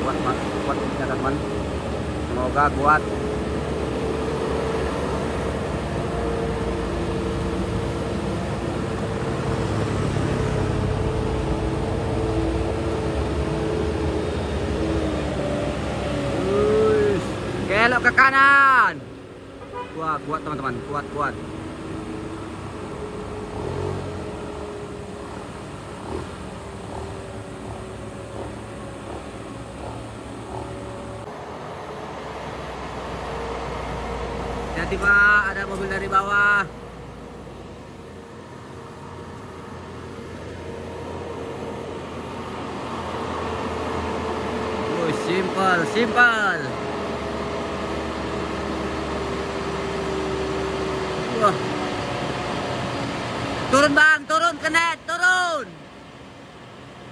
kuat kuat ini ya teman. Semoga kuat. Belok ke kanan. Wah, kuat teman-teman, kuat. Hati-hati Pak, ada mobil dari bawah. Simple. Wah. Turun bang, turun ke net, turun.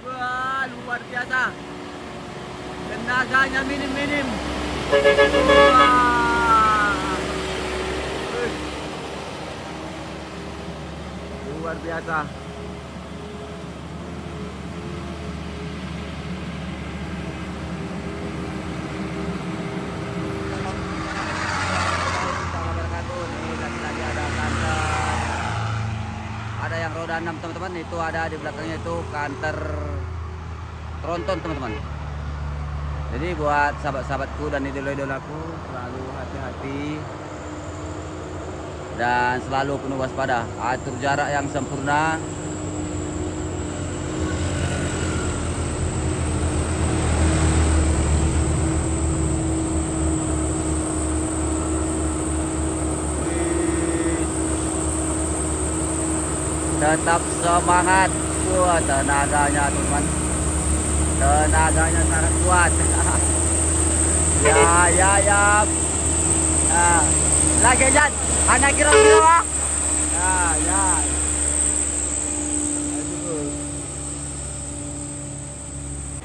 Wah, luar biasa. Tenaganya minim. Wah. Luar biasa. Ada yang roda 6 teman-teman, itu ada di belakangnya itu kanter tronton teman-teman. Jadi buat sahabat-sahabatku dan idola-idolaku, selalu hati-hati dan selalu penuh waspada. Atur jarak yang sempurna. Tetap semangat. Wah, tenaganya teman, tenaganya sangat kuat. ya lagi Jan, anak kira-kira ya. Aduh.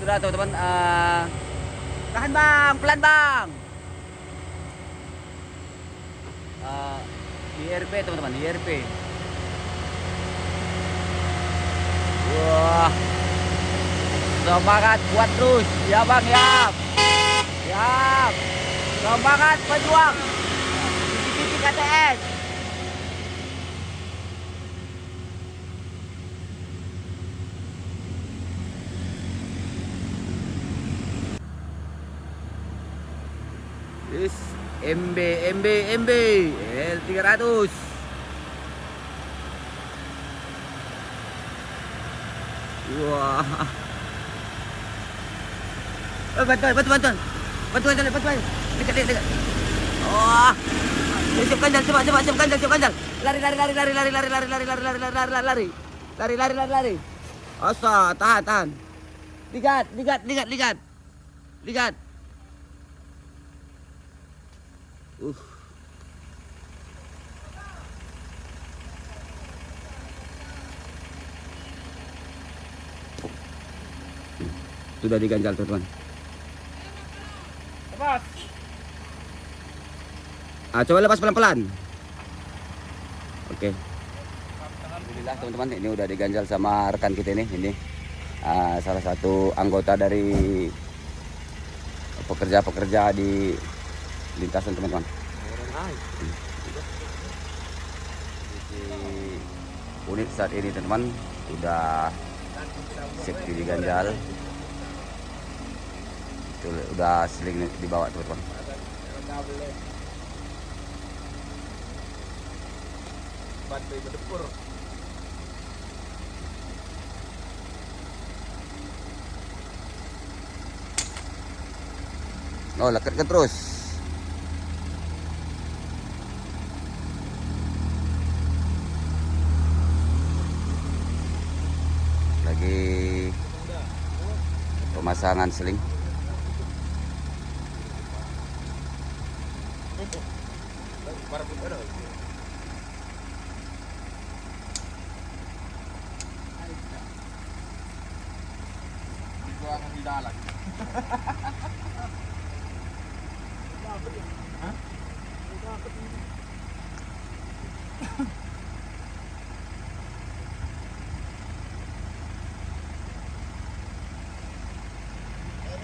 Sudah teman-teman, tahan bang, pelan bang. IRP teman-teman, IRP. Wah, semangat kuat terus ya bang ya. Semangat pejuang. Titik KTS. Yes, MB L300. Wah. Bantuan. Dekat. Wah. Siap ganjal, siap ganjal. Lari. Asa, tahan. Lihat. Sudah diganjal teman-teman. Lepas. Coba lepas pelan-pelan. Oke. Alhamdulillah teman-teman, ini udah diganjal sama rekan kita ini. Salah satu anggota dari pekerja di lintasan teman-teman. Unit saat ini teman-teman udah safety diganjal. Udah seling dibawa teman-teman. Bantai berdepur. Oh, lekatkan terus. Lagi pemasangan seling. Di dalam.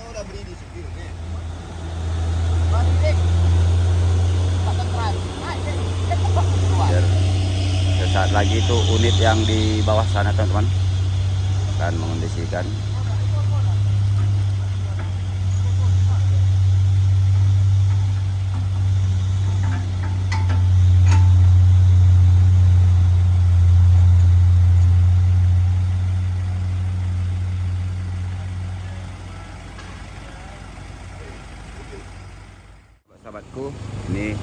Udah beri di sini. lihat lagi itu unit yang di bawah sana teman-teman, akan mengondisikan. Sahabatku, ini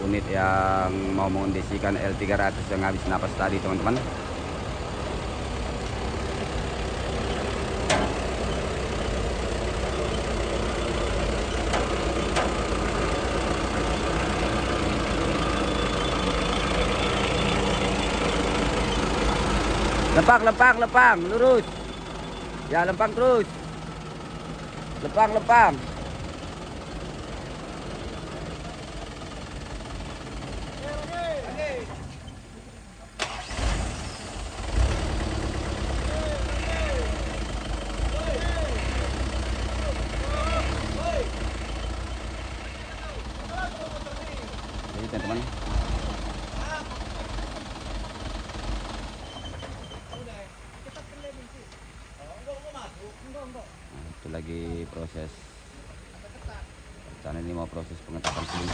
unit yang mau mengondisikan L300 yang habis napas tadi teman-teman. Lempang, lurus. Ya, lempang terus. Lempang. Jadi teman-teman, itu lagi proses. Karena ini mau proses pengetapan seling.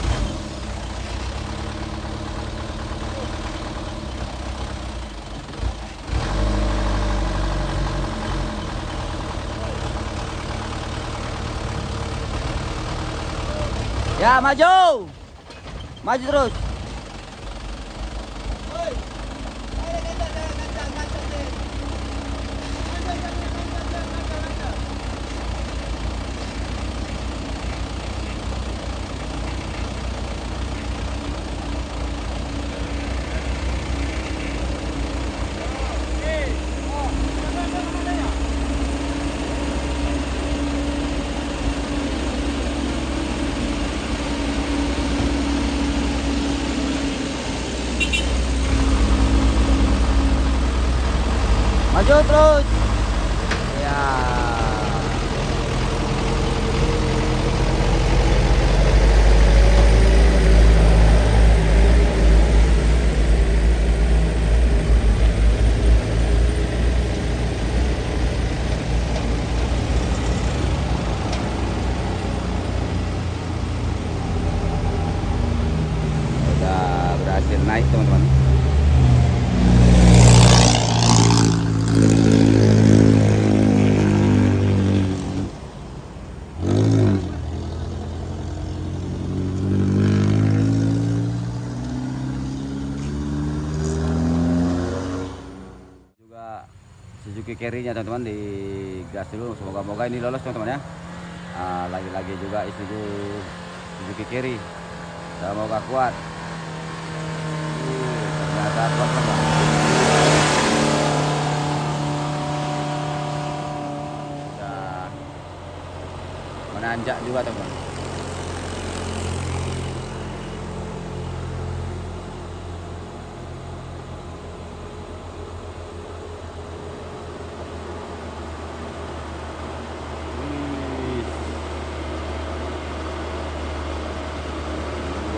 Ya, maju terus. Maju terus. Ya. Udah berhasil naik teman-teman. Suzuki Carry-nya teman-teman di gas dulu, semoga-moga ini lolos teman-teman ya. Lagi-lagi juga Isuzu Suzuki Carry, semoga kuat. Ternyata kuat teman-teman. Sudah menanjak juga teman-teman.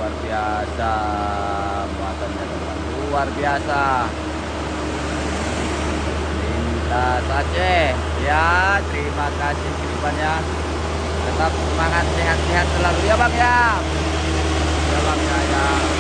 Luar biasa muatannya teman, luar biasa. Lintas Aceh ya, terima kasih kirimannya. Tetap semangat, sehat-sehat selalu ya bang ya. Ya bang ya.